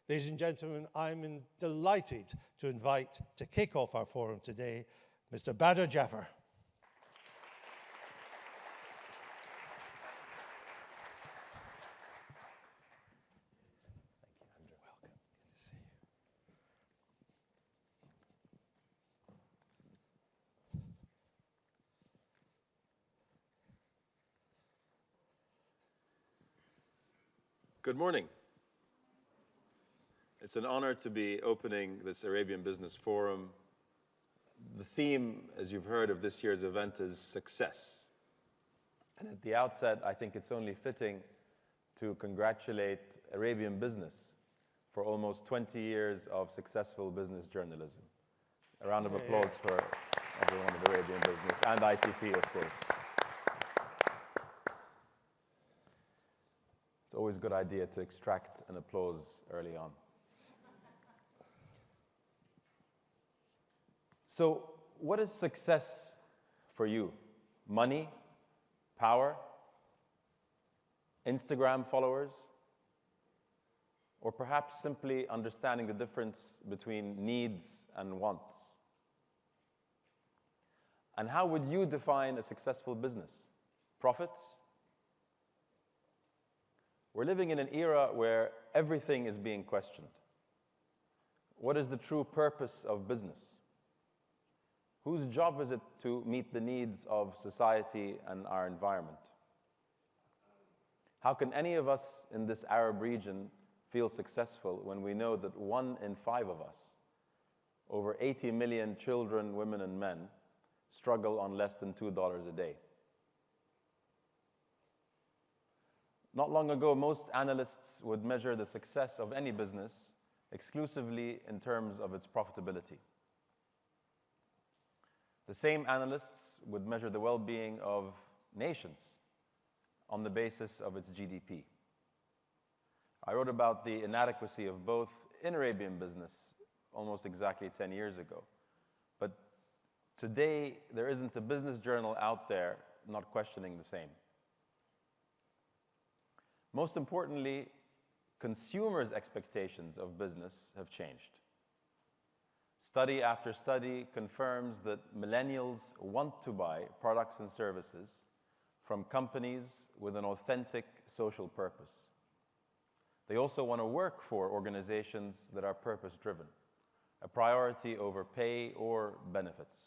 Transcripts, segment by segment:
Ladies and gentlemen, I'm delighted to invite to kick off our forum today, Mr. Badr Jafar. Good morning. It's an honor to be opening this Arabian Business Forum. The theme, as you've heard, of this year's event is success. And at the outset, I think it's only fitting to congratulate Arabian Business for almost 20 years of successful business journalism. A round of applause for everyone at Arabian Business and ITP, of course. It's always a good idea to extract an applause early on. So, what is success for you? Money? Power? Instagram followers? Or perhaps simply understanding the difference between needs and wants? And how would you define a successful business? Profits? We're living in an era where everything is being questioned. What is the true purpose of business? Whose job is it to meet the needs of society and our environment? How can any of us in this Arab region feel successful when we know that 1 in 5 of us, over 80 million children, women, and men, struggle on less than $2 a day? Not long ago, most analysts would measure the success of any business exclusively in terms of its profitability. The same analysts would measure the well-being of nations on the basis of its GDP. I wrote about the inadequacy of both in Arabian Business almost exactly 10 years ago. But today, there isn't a business journal out there not questioning the same. Most importantly, consumers' expectations of business have changed. Study after study confirms that millennials want to buy products and services from companies with an authentic social purpose. They also want to work for organizations that are purpose-driven, a priority over pay or benefits.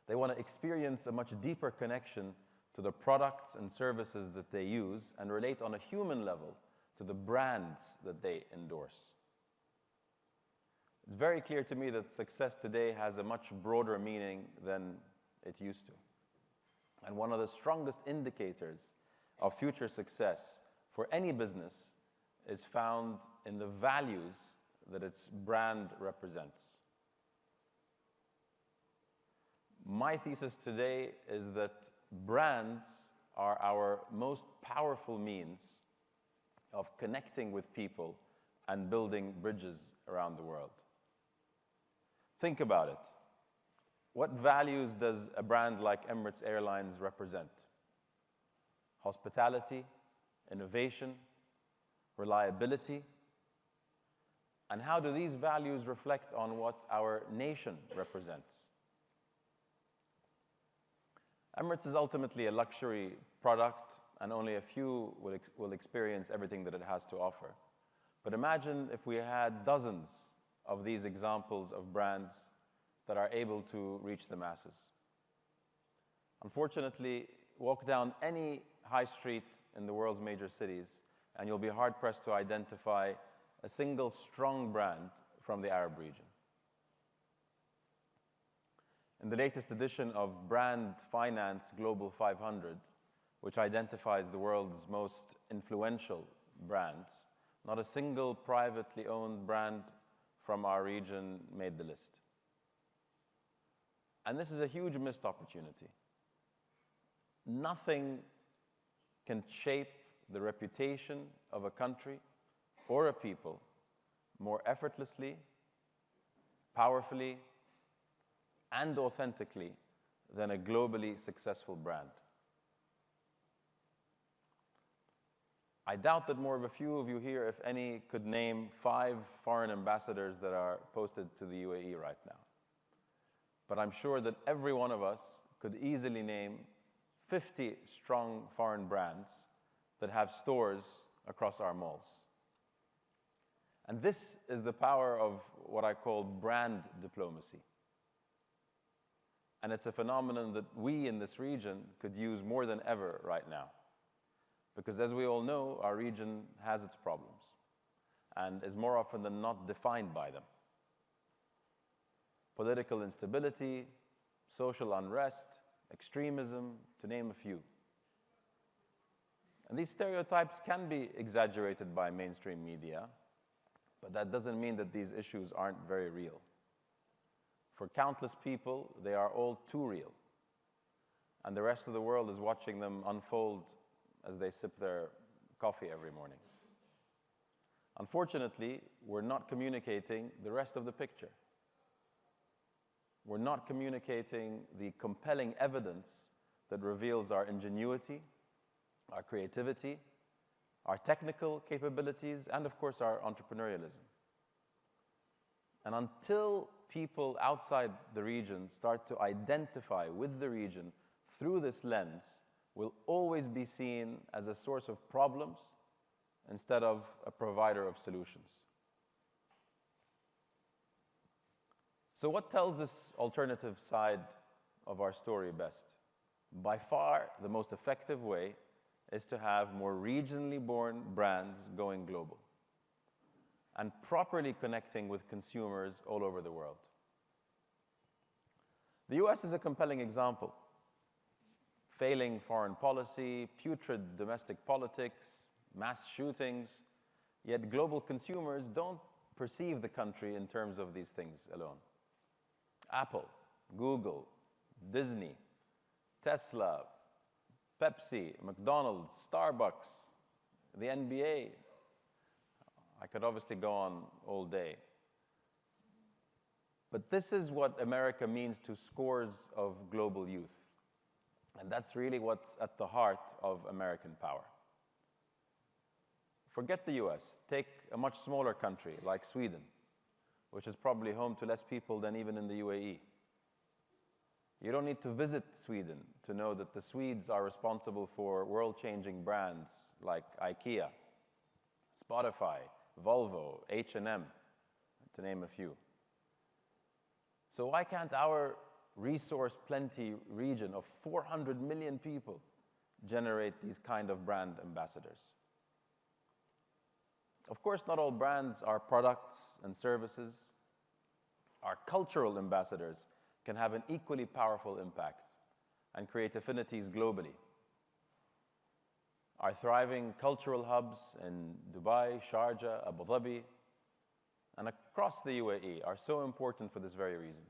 They want to experience a much deeper connection to the products and services that they use and relate on a human level to the brands that they endorse. It's very clear to me that success today has a much broader meaning than it used to. And one of the strongest indicators of future success for any business is found in the values that its brand represents. My thesis today is that brands are our most powerful means of connecting with people and building bridges around the world. Think about it. What values does a brand like Emirates Airlines represent? Hospitality, innovation, reliability. And how do these values reflect on what our nation represents? Emirates is ultimately a luxury product, and only a few will experience everything that it has to offer. But imagine if we had dozens of these examples of brands that are able to reach the masses. Unfortunately, walk down any high street in the world's major cities, and you'll be hard-pressed to identify a single strong brand from the Arab region. In the latest edition of Brand Finance Global 500, which identifies the world's most influential brands, not a single privately owned brand from our region made the list. And this is a huge missed opportunity. Nothing can shape the reputation of a country or a people more effortlessly, powerfully, and authentically than a globally successful brand. I doubt that more of a few of you here, if any, could name 5 foreign ambassadors that are posted to the UAE right now. But I'm sure that every one of us could easily name 50 strong foreign brands that have stores across our malls. And this is the power of what I call brand diplomacy. And it's a phenomenon that we in this region could use more than ever right now. Because as we all know, our region has its problems and is more often than not defined by them. Political instability, social unrest, extremism, to name a few. And these stereotypes can be exaggerated by mainstream media, but that doesn't mean that these issues aren't very real. For countless people, they are all too real. And the rest of the world is watching them unfold as they sip their coffee every morning. Unfortunately, we're not communicating the rest of the picture. We're not communicating the compelling evidence that reveals our ingenuity, our creativity, our technical capabilities, and of course our entrepreneurialism. And until people outside the region start to identify with the region through this lens, will always be seen as a source of problems instead of a provider of solutions. So what tells this alternative side of our story best? By far, the most effective way is to have more regionally born brands going global and properly connecting with consumers all over the world. The US is a compelling example. Failing foreign policy, putrid domestic politics, mass shootings, yet global consumers don't perceive the country in terms of these things alone. Apple, Google, Disney, Tesla, Pepsi, McDonald's, Starbucks, the NBA. I could obviously go on all day. But this is what America means to scores of global youth. And that's really what's at the heart of American power. Forget the US. Take a much smaller country like Sweden, which is probably home to less people than even in the UAE. You don't need to visit Sweden to know that the Swedes are responsible for world-changing brands like IKEA, Spotify, Volvo, H&M, to name a few. So why can't our resource-plenty region of 400 million people generate these kind of brand ambassadors? Of course, not all brands are products and services. Our cultural ambassadors can have an equally powerful impact and create affinities globally. Our thriving cultural hubs in Dubai, Sharjah, Abu Dhabi, and across the UAE are so important for this very reason.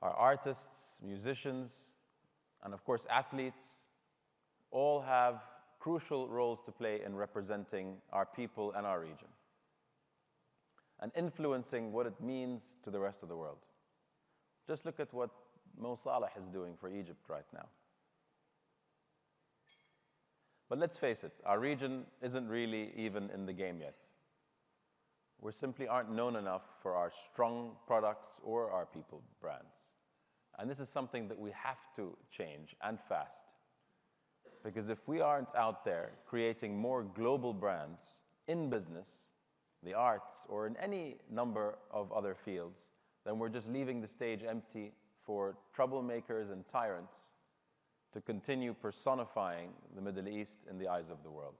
Our artists, musicians, and of course athletes all have crucial roles to play in representing our people and our region and influencing what it means to the rest of the world. Just look at what Mo Salah is doing for Egypt right now. But let's face it, our region isn't really even in the game yet. We simply aren't known enough for our strong products or our people brands. And this is something that we have to change, and fast. Because if we aren't out there creating more global brands in business, the arts, or in any number of other fields, then we're just leaving the stage empty for troublemakers and tyrants to continue personifying the Middle East in the eyes of the world.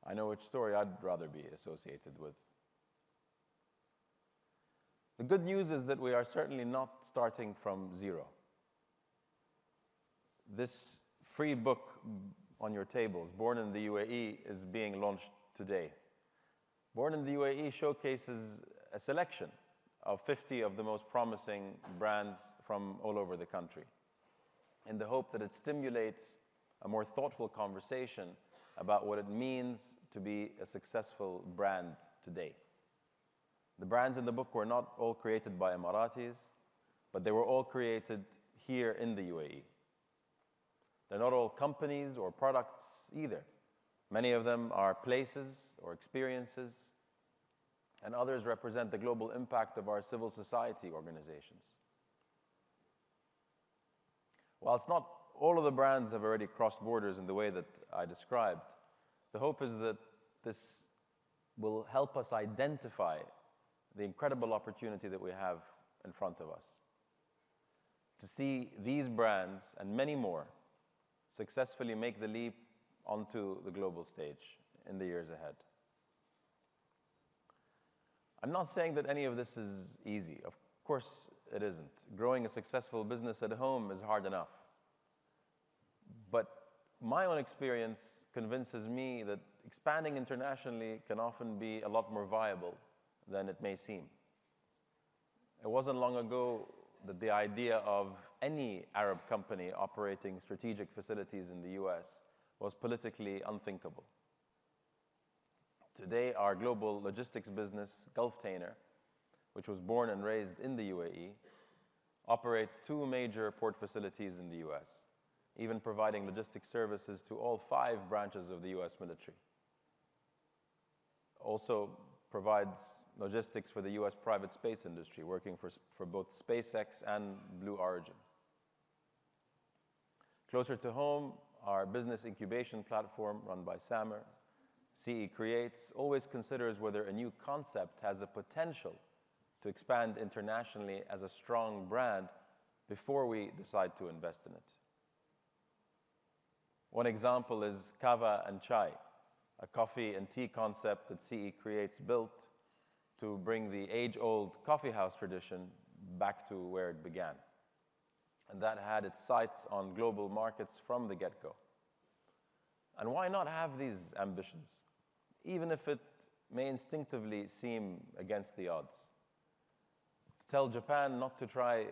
I know which story I'd rather be associated with. The good news is that we are certainly not starting from zero. This free book on your tables, Born in the UAE, is being launched today. Born in the UAE showcases a selection of 50 of the most promising brands from all over the country, in the hope that it stimulates a more thoughtful conversation about what it means to be a successful brand today. The brands in the book were not all created by Emiratis, but they were all created here in the UAE. They're not all companies or products either. Many of them are places or experiences, and others represent the global impact of our civil society organizations. Whilst not all of the brands have already crossed borders in the way that I described, the hope is that this will help us identify the incredible opportunity that we have in front of us to see these brands and many more successfully make the leap onto the global stage in the years ahead. I'm not saying that any of this is easy. Of course it isn't. Growing a successful business at home is hard enough. But my own experience convinces me that expanding internationally can often be a lot more viable than it may seem. It wasn't long ago that the idea of any Arab company operating strategic facilities in the US was politically unthinkable. Today, our global logistics business, Gulftainer, which was born and raised in the UAE, operates 2 major port facilities in the US, even providing logistics services to all 5 branches of the US military. Also provides logistics for the US private space industry, working for both SpaceX and Blue Origin. Closer to home, our business incubation platform run by Samer, CE Creates, always considers whether a new concept has the potential to expand internationally as a strong brand before we decide to invest in it. One example is Kava and Chai, a coffee and tea concept that CE Creates built to bring the age-old coffee house tradition back to where it began. And that had its sights on global markets from the get-go. And why not have these ambitions, even if it may instinctively seem against the odds? To tell Japan not to try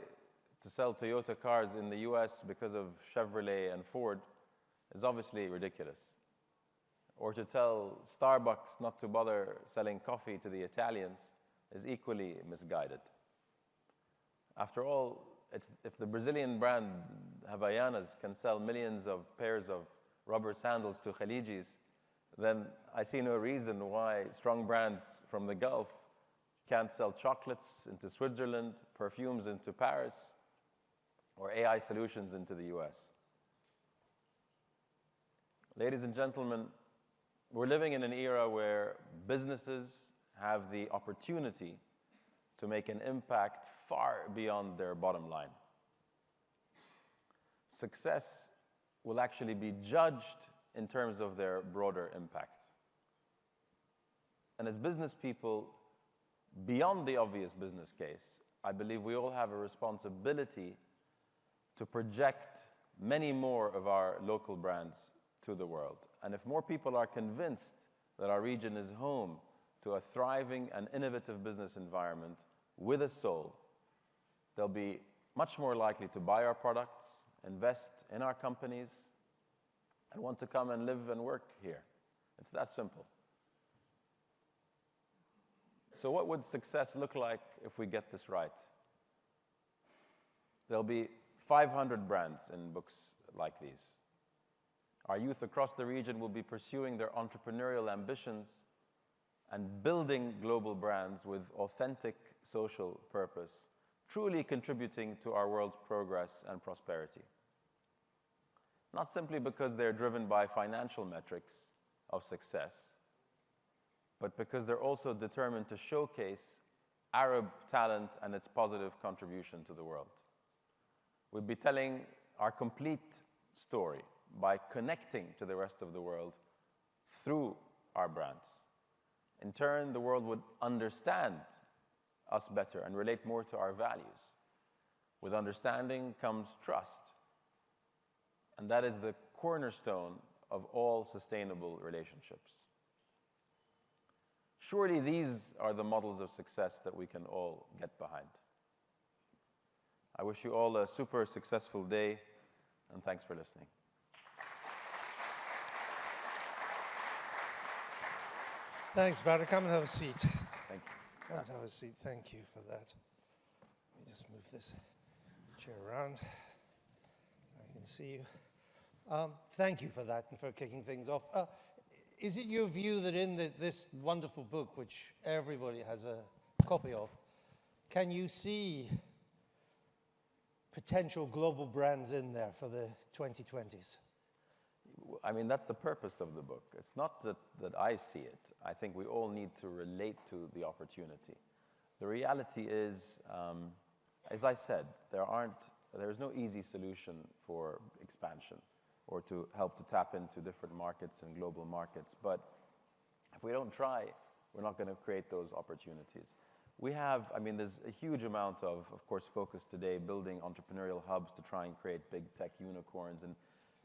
to sell Toyota cars in the US because of Chevrolet and Ford is obviously ridiculous. Or to tell Starbucks not to bother selling coffee to the Italians is equally misguided. After all, if the Brazilian brand Havaianas can sell millions of pairs of rubber sandals to Khalijis, then I see no reason why strong brands from the Gulf can't sell chocolates into Switzerland, perfumes into Paris, or AI solutions into the US. Ladies and gentlemen, we're living in an era where businesses have the opportunity to make an impact far beyond their bottom line. Success will actually be judged in terms of their broader impact. And as business people, beyond the obvious business case, I believe we all have a responsibility to project many more of our local brands to the world. And if more people are convinced that our region is home to a thriving and innovative business environment with a soul, they'll be much more likely to buy our products, invest in our companies, and want to come and live and work here. It's that simple. So what would success look like if we get this right? There'll be 500 brands in books like these. Our youth across the region will be pursuing their entrepreneurial ambitions and building global brands with authentic social purpose, truly contributing to our world's progress and prosperity. Not simply because they're driven by financial metrics of success, but because they're also determined to showcase Arab talent and its positive contribution to the world. We'll be telling our complete story by connecting to the rest of the world through our brands. In turn, the world would understand us better and relate more to our values. With understanding comes trust. And that is the cornerstone of all sustainable relationships. Surely these are the models of success that we can all get behind. I wish you all a super successful day, and thanks for listening. Thanks, Badr. Come and have a seat. Thank you. Come and have a seat. Thank you for that. Let me just move this chair around. I can see you. Thank you for that and for kicking things off. Is it your view that in this wonderful book, which everybody has a copy of, can you see potential global brands in there for the 2020s? I mean, that's the purpose of the book. It's not that I see it. I think we all need to relate to the opportunity. The reality is, as I said, there's no easy solution for expansion or to help to tap into different markets and global markets. But if we don't try, we're not going to create those opportunities. There's a huge amount of course, focus today building entrepreneurial hubs to try and create big tech unicorns. And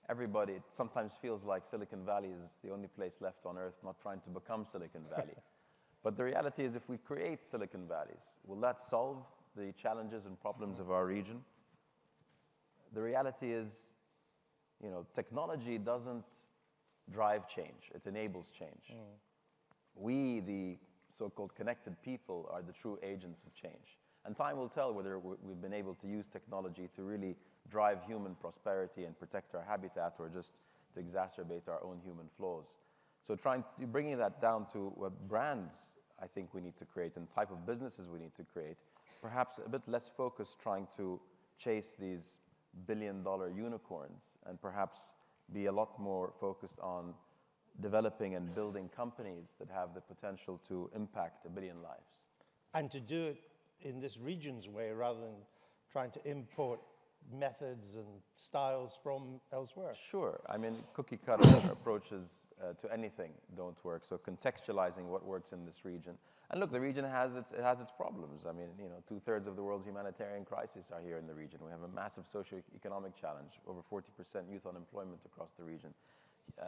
everybody, it sometimes feels like Silicon Valley is the only place left on earth not trying to become Silicon Valley. But the reality is, if we create Silicon Valleys, will that solve the challenges and problems of our region? The reality is, technology doesn't drive change, it enables change. We, the so-called connected people, are the true agents of change. And time will tell whether we've been able to use technology to really drive human prosperity and protect our habitat, or just to exacerbate our own human flaws. So bringing that down to what brands I think we need to create and type of businesses we need to create, perhaps a bit less focused trying to chase these billion-dollar unicorns, and perhaps be a lot more focused on developing and building companies that have the potential to impact 1 billion lives. And to do it in this region's way rather than trying to import methods and styles from elsewhere. Sure. I mean, cookie-cutter approaches to anything don't work. So contextualizing what works in this region. And look, the region has its problems. I mean, 2/3 of the world's humanitarian crises are here in the region. We have a massive socio-economic challenge, over 40% youth unemployment across the region,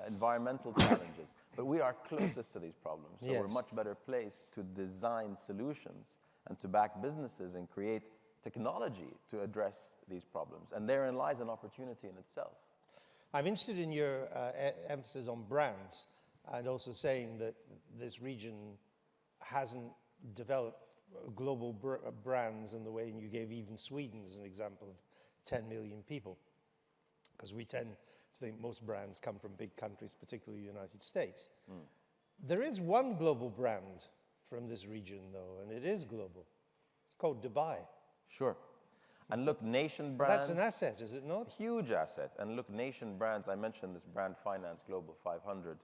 environmental challenges. But we are closest to these problems. So we're much better placed to design solutions and to back businesses and create technology to address these problems. And therein lies an opportunity in itself. I'm interested in your emphasis on brands, and also saying that this region hasn't developed global brands in the way you gave even Sweden as an example of 10 million people. Because we tend to think most brands come from big countries, particularly the United States. There is one global brand from this region, though, and it is global. It's called Dubai. Sure. And look, nation brands... That's an asset, is it not? Huge asset. And look, nation brands, I mentioned this Brand Finance Global 500,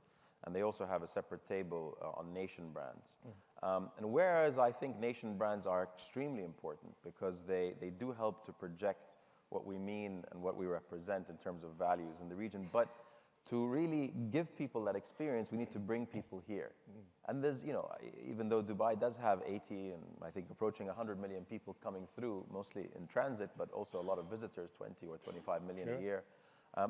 and they also have a separate table on nation brands. And whereas I think nation brands are extremely important because they do help to project what we mean and what we represent in terms of values in the region, but to really give people that experience, we need to bring people here. And there's, even though Dubai does have 80 and I think approaching 100 million people coming through, mostly in transit, but also a lot of visitors, 20 or 25 million a year,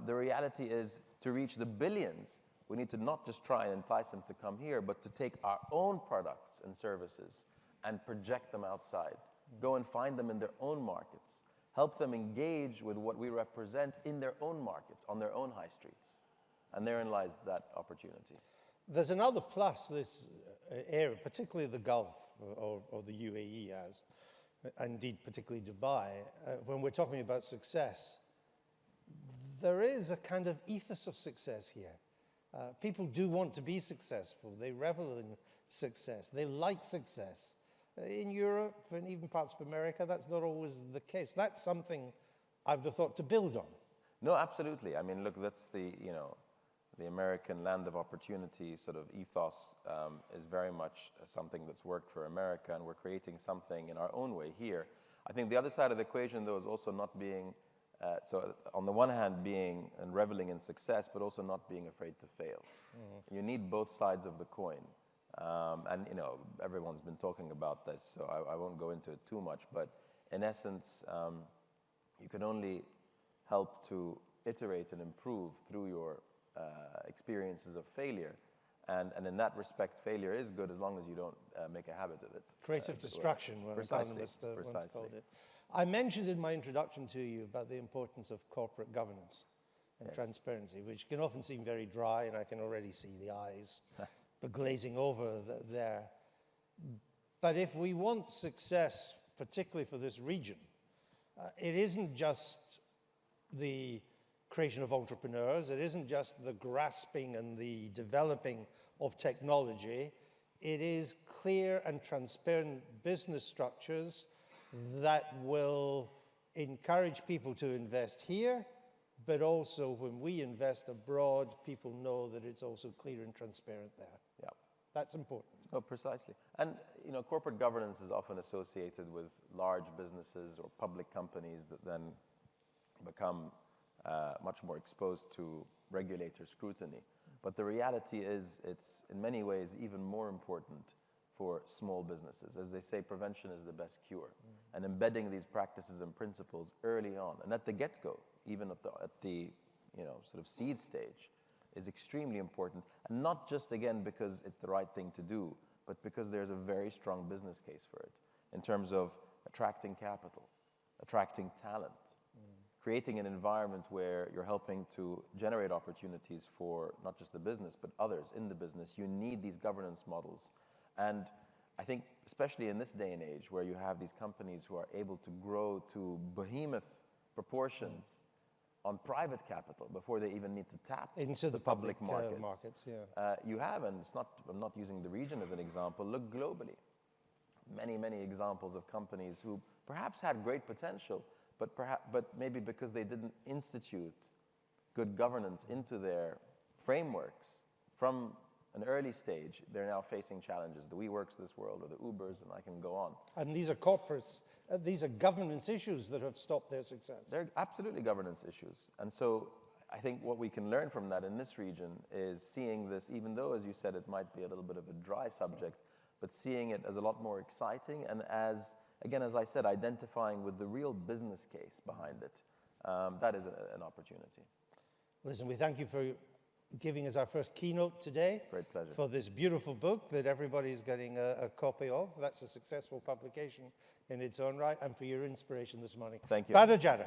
the reality is to reach the billions, we need to not just try and entice them to come here, but to take our own products and services and project them outside. Go and find them in their own markets. Help them engage with what we represent in their own markets, on their own high streets. And therein lies that opportunity. There's another plus this area, particularly the Gulf or the UAE has, indeed particularly Dubai, when we're talking about success, there is a kind of ethos of success here. People do want to be successful. They revel in success. They like success. In Europe and even parts of America, that's not always the case. That's something I would have thought to build on. No, absolutely. I mean, look, that's the American land of opportunity sort of ethos is very much something that's worked for America, and we're creating something in our own way here. I think the other side of the equation, though, is also not being, so on the one hand, being and reveling in success, but also not being afraid to fail. You need both sides of the coin. And, everyone's been talking about this, so I won't go into it too much, but in essence, you can only help to iterate and improve through your experiences of failure. And in that respect, failure is good as long as you don't make a habit of it. Creative destruction, one economist once called it. I mentioned in my introduction to you about the importance of corporate governance and transparency, which can often seem very dry, and I can already see the eyes glazing over there. But if we want success, particularly for this region, it isn't just the creation of entrepreneurs. It isn't just the grasping and the developing of technology. It is clear and transparent business structures that will encourage people to invest here, but also when we invest abroad, people know that it's also clear and transparent there. Yeah. That's important. Oh, precisely. And corporate governance is often associated with large businesses or public companies that then become much more exposed to regulator scrutiny. But the reality is it's in many ways even more important for small businesses. As they say, prevention is the best cure. And embedding these practices and principles early on and at the get-go, even at the sort of seed stage, is extremely important. And not just, again, because it's the right thing to do, but because there's a very strong business case for it in terms of attracting capital, attracting talent, creating an environment where you're helping to generate opportunities for not just the business, but others in the business. You need these governance models. And I think, especially in this day and age, where you have these companies who are able to grow to behemoth proportions on private capital before they even need to tap into the public markets. You have, and I'm not using the region as an example, look globally. Many examples of companies who perhaps had great potential, but maybe because they didn't institute good governance into their frameworks from an early stage, they're now facing challenges. The WeWorks of this world, or the Ubers, and I can go on. And these are corporates, these are governance issues that have stopped their success. They're absolutely governance issues. And so I think what we can learn from that in this region is seeing this, even though, as you said, it might be a little bit of a dry subject, but seeing it as a lot more exciting and as, again, as I said, identifying with the real business case behind it. That is an opportunity. Listen, we thank you for giving us our first keynote today. Great pleasure. For this beautiful book that everybody's getting a copy of. That's a successful publication in its own right, and for your inspiration this morning. Thank you. Badr Jafar.